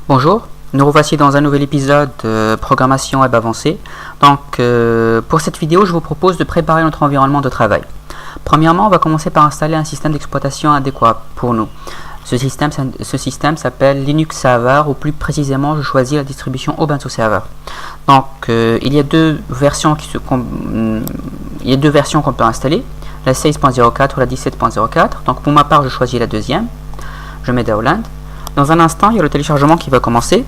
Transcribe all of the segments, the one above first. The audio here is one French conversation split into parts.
Bonjour, nous revoici dans un nouvel épisode de programmation web avancée. Donc pour cette vidéo, je vous propose de préparer notre environnement de travail. Premièrement, on va commencer par installer un système d'exploitation adéquat pour nous. Ce système s'appelle Linux Server, ou plus précisément, je choisis la distribution Ubuntu Server. Donc il y a deux versions qu'on peut installer, la 16.04 ou la 17.04. Donc pour ma part, je choisis la deuxième. Je mets Download. Dans un instant, il y a le téléchargement qui va commencer.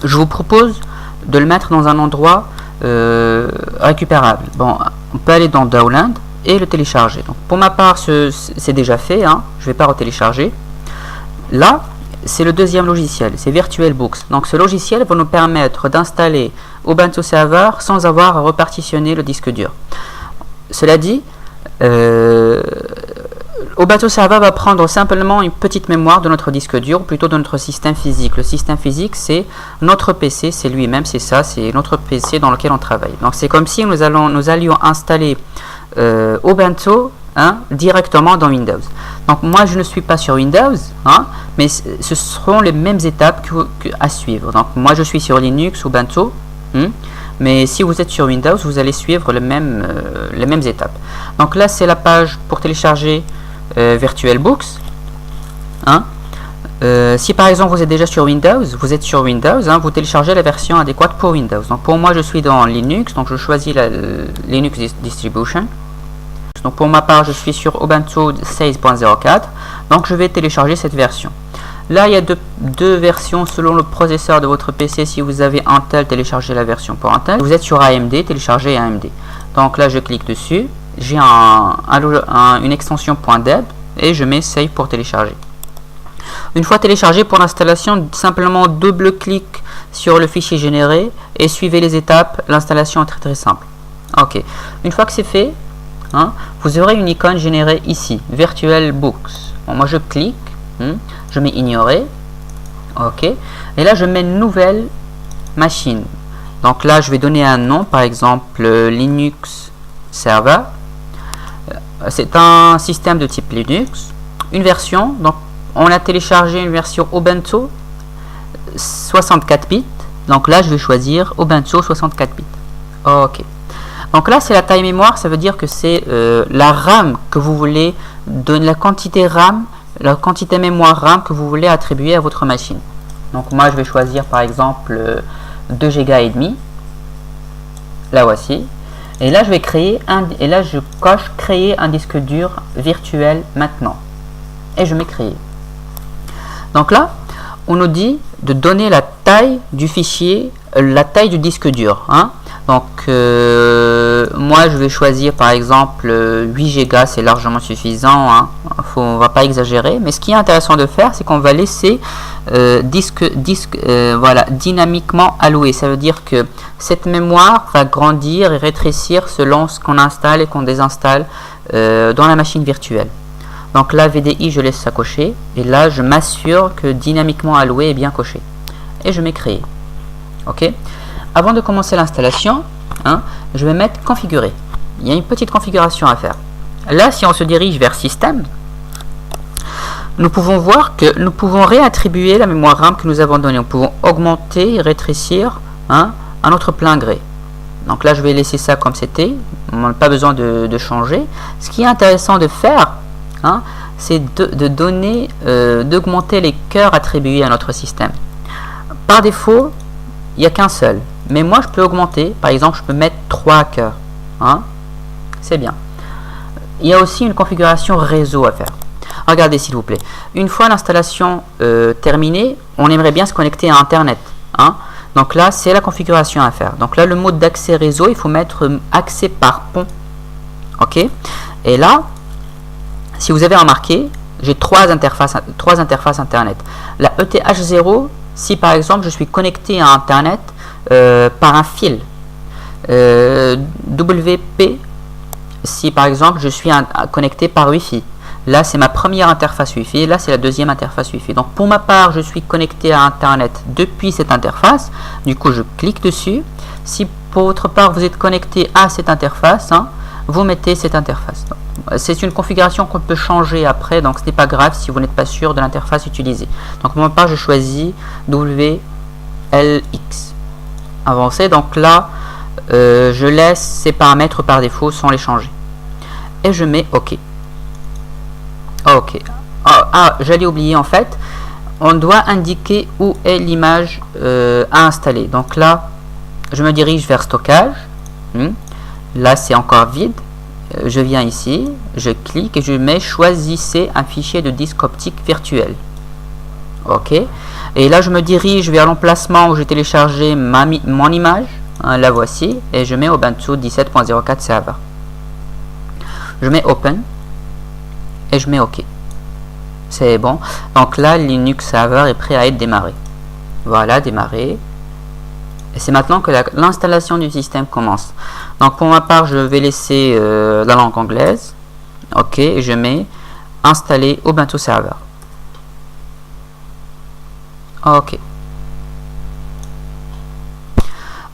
Je vous propose de le mettre dans un endroit récupérable. Bon, on peut aller dans Download et le télécharger. Donc, pour ma part, c'est déjà fait. Je ne vais pas retélécharger. Là, c'est le deuxième logiciel, c'est VirtualBox. Donc, ce logiciel va nous permettre d'installer Ubuntu Server sans avoir à repartitionner le disque dur. Cela dit, Ubuntu Server va prendre simplement une petite mémoire de notre disque dur, ou plutôt de notre système physique. Le système physique, c'est notre PC, c'est lui-même, c'est ça, c'est notre PC dans lequel on travaille. Donc c'est comme si nous allions installer Ubuntu directement dans Windows. Donc moi je ne suis pas sur Windows, mais ce seront les mêmes étapes à suivre. Donc moi je suis sur Linux, Ubuntu, mais si vous êtes sur Windows, vous allez suivre les mêmes étapes. Donc là c'est la page pour télécharger VirtualBox. Si par exemple vous êtes déjà sur Windows, vous téléchargez la version adéquate pour Windows. Donc pour moi je suis dans Linux, donc je choisis la Linux Distribution. Donc pour ma part je suis sur Ubuntu 16.04, donc je vais télécharger cette version. Là il y a deux versions selon le processeur de votre PC. Si vous avez Intel, téléchargez la version pour Intel. Si vous êtes sur AMD, téléchargez AMD. Donc là je clique dessus, j'ai une extension .deb et je mets Save pour télécharger. Une fois téléchargé, pour l'installation, simplement double-clic sur le fichier généré et suivez les étapes. L'installation est très simple. Ok. Une fois que c'est fait, vous aurez une icône générée ici, VirtualBox. Bon, moi je clique, je mets ignorer. Ok. Et là je mets nouvelle machine. Donc là je vais donner un nom, par exemple Linux Server. C'est un système de type Linux. Une version, donc on a téléchargé une version Ubuntu 64 bits. Donc là je vais choisir Ubuntu 64 bits. Ok. Donc là c'est la taille mémoire, ça veut dire que c'est la RAM que vous voulez donner, la quantité mémoire RAM que vous voulez attribuer à votre machine. Donc moi je vais choisir par exemple 2 Go et demi. La voici. Et là je vais je coche créer un disque dur virtuel maintenant. Et je mets créer. Donc là, on nous dit de donner la taille du fichier, la taille du disque dur. Donc moi je vais choisir par exemple 8 Go, c'est largement suffisant. On va pas exagérer. Mais ce qui est intéressant de faire, c'est qu'on va laisser dynamiquement alloué. Ça veut dire que cette mémoire va grandir et rétrécir selon ce qu'on installe et qu'on désinstalle dans la machine virtuelle. Donc là VDI je laisse ça cocher et là je m'assure que dynamiquement alloué est bien coché et je mets créer. Ok. Avant de commencer l'installation, je vais mettre configurer. Il y a une petite configuration à faire. Là si on se dirige vers système, nous pouvons voir que nous pouvons réattribuer la mémoire RAM que nous avons donnée. Nous pouvons augmenter et rétrécir à notre plein gré. Donc là je vais laisser ça comme c'était. On n'a pas besoin de changer. Ce qui est intéressant de faire, c'est d'augmenter les cœurs attribués à notre système. Par défaut, il n'y a qu'un seul. Mais moi, je peux augmenter. Par exemple, je peux mettre 3 cœurs. C'est bien. Il y a aussi une configuration réseau à faire. Regardez, s'il vous plaît. Une fois l'installation terminée, on aimerait bien se connecter à Internet. Donc là, c'est la configuration à faire. Donc là, le mode d'accès réseau, il faut mettre accès par pont. Ok. Et là, si vous avez remarqué, j'ai trois interfaces Internet. La ETH0, si par exemple je suis connecté à Internet par un fil. WP, si par exemple je suis connecté par Wi-Fi. Là c'est ma première interface Wi-Fi et là c'est la deuxième interface Wi-Fi. Donc pour ma part je suis connecté à Internet depuis cette interface. Du coup je clique dessus. Si pour votre part vous êtes connecté à cette interface, vous mettez cette interface. C'est une configuration qu'on peut changer après, donc ce n'est pas grave si vous n'êtes pas sûr de l'interface utilisée. Donc pour ma part, je choisis WLX. Avancer, donc là, je laisse ces paramètres par défaut sans les changer. Et je mets OK. OK. J'allais oublier en fait, on doit indiquer où est l'image à installer. Donc là, je me dirige vers stockage. Là, c'est encore vide. Je viens ici, je clique et je mets choisissez un fichier de disque optique virtuel. OK. Et là, je me dirige vers l'emplacement où j'ai téléchargé mon image. La voici. Et je mets Ubuntu 17.04 server. Je mets Open. Et je mets OK. C'est bon. Donc là, Linux Server est prêt à être démarré. Voilà, démarré. Et c'est maintenant que l'installation du système commence. Donc pour ma part, je vais laisser la langue anglaise. OK, et je mets installer Ubuntu Server. OK.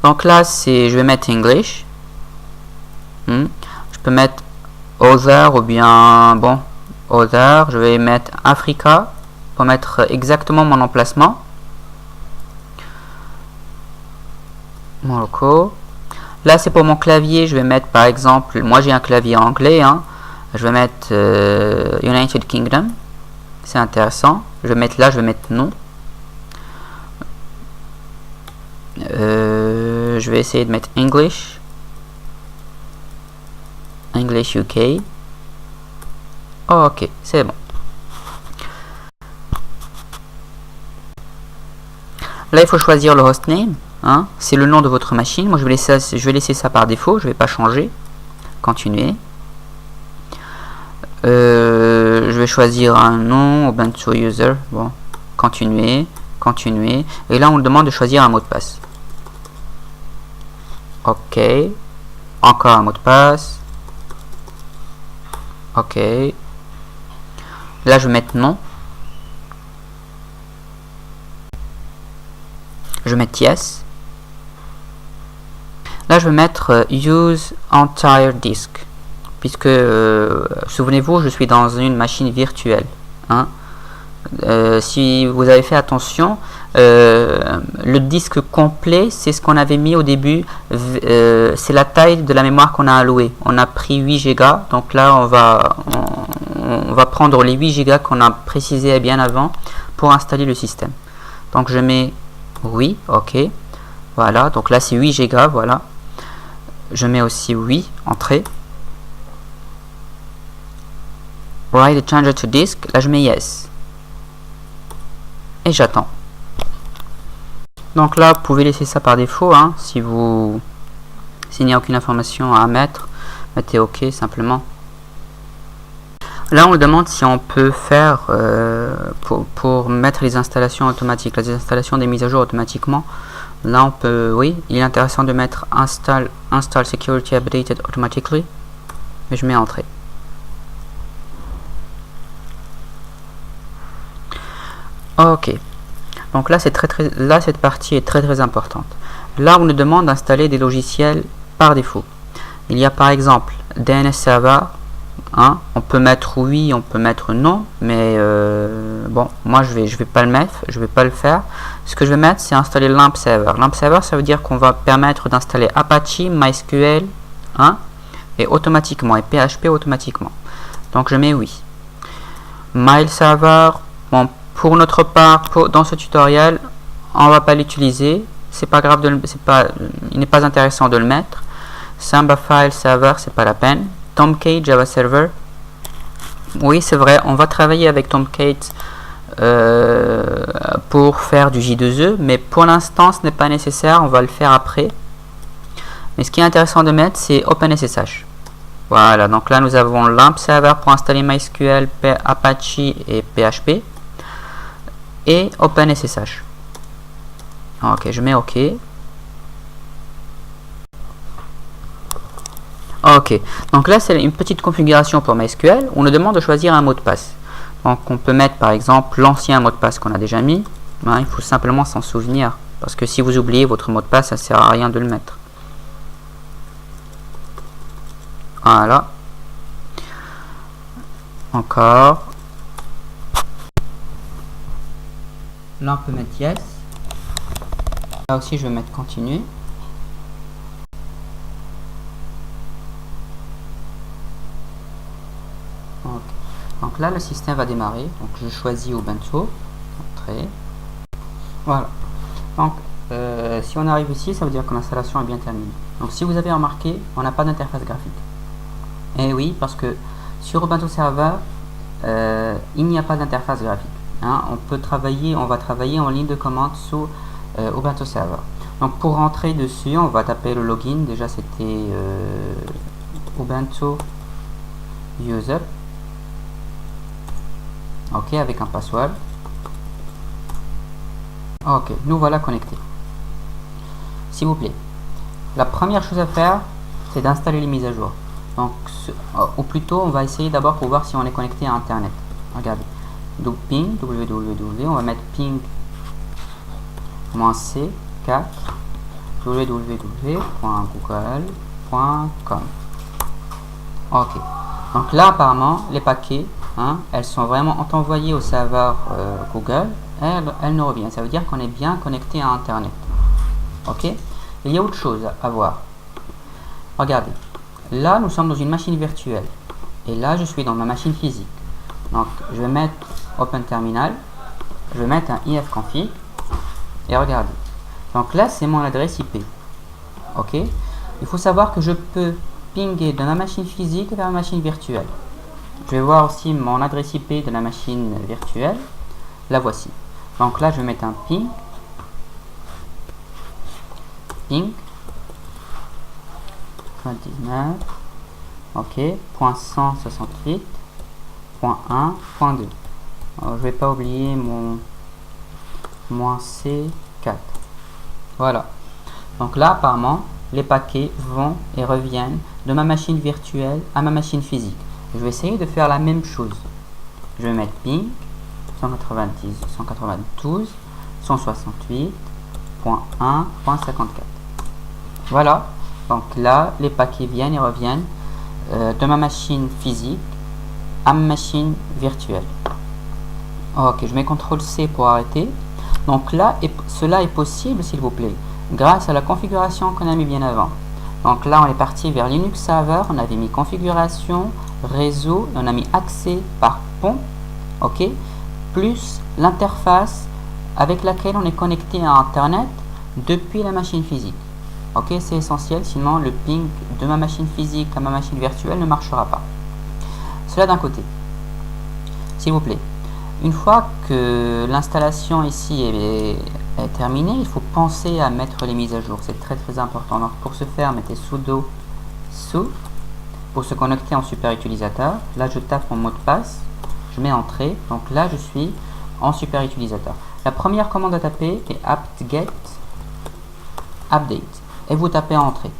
Donc là, je vais mettre English. Je peux mettre Other ou bien, bon, Other. Je vais mettre Africa pour mettre exactement mon emplacement. Mon loco. Là, c'est pour mon clavier. Je vais mettre, par exemple, moi j'ai un clavier anglais. Je vais mettre United Kingdom. C'est intéressant. Je vais mettre là, je vais mettre non. Je vais essayer de mettre English. English UK. OK, c'est bon. Là, il faut choisir le hostname. C'est le nom de votre machine. Moi, je vais laisser ça par défaut. Je ne vais pas changer. Continuer. Je vais choisir un nom. Ubuntu User. Bon. Continuer. Continuer. Et là, on me demande de choisir un mot de passe. OK. Encore un mot de passe. OK. Là, je vais mettre non. Je vais mettre yes. Là, je vais mettre use entire disk. Puisque, souvenez-vous, je suis dans une machine virtuelle. Si vous avez fait attention, le disque complet, c'est ce qu'on avait mis au début. C'est la taille de la mémoire qu'on a allouée. On a pris 8 Go. Donc là, on va prendre les 8 Go qu'on a précisé bien avant pour installer le système. Donc je mets oui, OK. Voilà, donc là c'est 8 Go, voilà. Je mets aussi oui, entrée. Write the changer to disk, là je mets yes. Et j'attends. Donc là, vous pouvez laisser ça par défaut, s'il n'y a aucune information à mettre, mettez OK simplement. Là, on demande si on peut faire pour mettre les installations automatiques, les installations des mises à jour automatiquement. Là, on peut, oui, il est intéressant de mettre install security updated automatically. Mais je mets entrée. OK. Donc là, là, cette partie est très importante. Là, on nous demande d'installer des logiciels par défaut. Il y a par exemple DNS Server. On peut mettre oui, on peut mettre non, mais bon, moi je vais pas le mettre, je vais pas le faire. Ce que je vais mettre, c'est installer LAMP Server. LAMP Server, ça veut dire qu'on va permettre d'installer Apache, MySQL, et automatiquement, et PHP automatiquement. Donc je mets oui. Mail Server, bon, pour notre part, dans ce tutoriel, on va pas l'utiliser. C'est pas grave il n'est pas intéressant de le mettre. Samba File Server, c'est pas la peine. Tomcat Java Server. Oui, c'est vrai, on va travailler avec Tomcat pour faire du J2E, mais pour l'instant, ce n'est pas nécessaire, on va le faire après. Mais ce qui est intéressant de mettre, c'est OpenSSH. Voilà, donc là, nous avons LAMP Server pour installer MySQL, Apache et PHP. Et OpenSSH. OK, je mets OK. OK, donc là c'est une petite configuration pour MySQL. On nous demande de choisir un mot de passe. Donc on peut mettre par exemple l'ancien mot de passe qu'on a déjà mis. Il faut simplement s'en souvenir. Parce que si vous oubliez votre mot de passe, ça ne sert à rien de le mettre. Voilà. Encore. Là, on peut mettre yes. Là aussi, je vais mettre continuer. Okay. Donc là, le système va démarrer. Donc, je choisis Ubuntu. Entrée. Voilà. Donc, si on arrive ici, ça veut dire que l'installation est bien terminée. Donc, si vous avez remarqué, on n'a pas d'interface graphique. Et oui, parce que sur Ubuntu Server, il n'y a pas d'interface graphique. Hein. On va travailler en ligne de commande sous Ubuntu Server. Donc, pour rentrer dessus, on va taper le login. Déjà, c'était Ubuntu User. Ok, avec un password. Ok, nous voilà connectés. S'il vous plaît, la première chose à faire, c'est d'installer les mises à jour. Donc, ou plutôt, on va essayer d'abord pour voir si on est connecté à Internet. Regardez. Donc, ping, www, on va mettre ping-c4 www.google.com. Ok. Donc là, apparemment, les paquets, hein, elles sont vraiment envoyées au serveur Google. Elles nous reviennent. Ça veut dire qu'on est bien connecté à Internet. Ok. Il y a autre chose à voir. Regardez. Là, nous sommes dans une machine virtuelle. Et là, je suis dans ma machine physique. Donc, je vais mettre Open Terminal. Je vais mettre un ifconfig. Et regardez. Donc là, c'est mon adresse IP. Ok. Il faut savoir que je peux pinguer de ma machine physique vers ma machine virtuelle. Je vais voir aussi mon adresse IP de la machine virtuelle. La voici. Donc là, je vais mettre un ping. Ping. 29. Ok. .168.1.2. Je vais pas oublier mon C4. Voilà. Donc là, apparemment, les paquets vont et reviennent de ma machine virtuelle à ma machine physique. Je vais essayer de faire la même chose. Je vais mettre ping 192.168.1.54. Voilà. Donc là, les paquets viennent et reviennent de ma machine physique à ma machine virtuelle. Ok, je mets CTRL-C pour arrêter. Donc là, cela est possible, s'il vous plaît, grâce à la configuration qu'on a mis bien avant. Donc là, on est parti vers Linux Server, on avait mis configuration, réseau, et on a mis accès par pont, ok, plus l'interface avec laquelle on est connecté à Internet depuis la machine physique. Ok, c'est essentiel, sinon le ping de ma machine physique à ma machine virtuelle ne marchera pas. Cela d'un côté. S'il vous plaît, une fois que l'installation ici est terminée, il faut penser à mettre les mises à jour. C'est très très important. Donc pour ce faire, mettez sudo su pour se connecter en super utilisateur. Là, je tape mon mot de passe, je mets entrée. Donc là, je suis en super utilisateur. La première commande à taper est apt-get update et vous tapez entrée.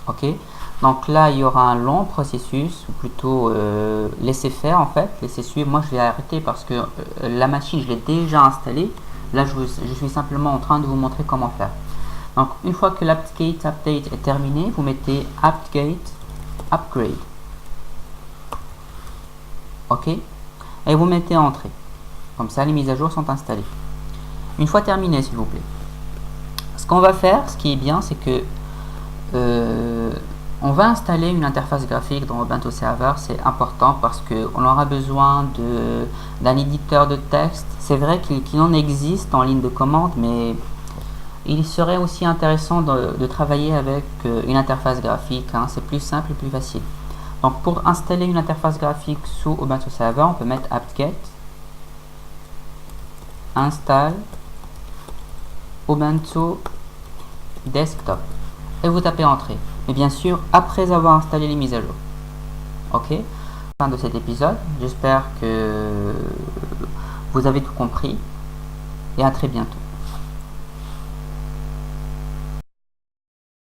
Ok. Donc là, il y aura un long processus, ou plutôt laisser faire en fait, laisser suivre. Moi, je vais arrêter parce que la machine, je l'ai déjà installée. Là, je suis simplement en train de vous montrer comment faire. Donc, une fois que l'apt-get update est terminé, vous mettez apt-get upgrade. Ok. Et vous mettez entrée. Comme ça, les mises à jour sont installées. Une fois terminé, s'il vous plaît. Ce qu'on va faire, ce qui est bien, c'est que on va installer une interface graphique dans Ubuntu Server. C'est important parce qu'on aura besoin d'un éditeur de texte. C'est vrai qu'il en existe en ligne de commande, mais il serait aussi intéressant de travailler avec une interface graphique. Hein. C'est plus simple et plus facile. Donc pour installer une interface graphique sous Ubuntu Server, on peut mettre apt-get install Ubuntu Desktop et vous tapez entrée. Mais bien sûr, après avoir installé les mises à jour. Ok. Fin de cet épisode. J'espère que vous avez tout compris et à très bientôt.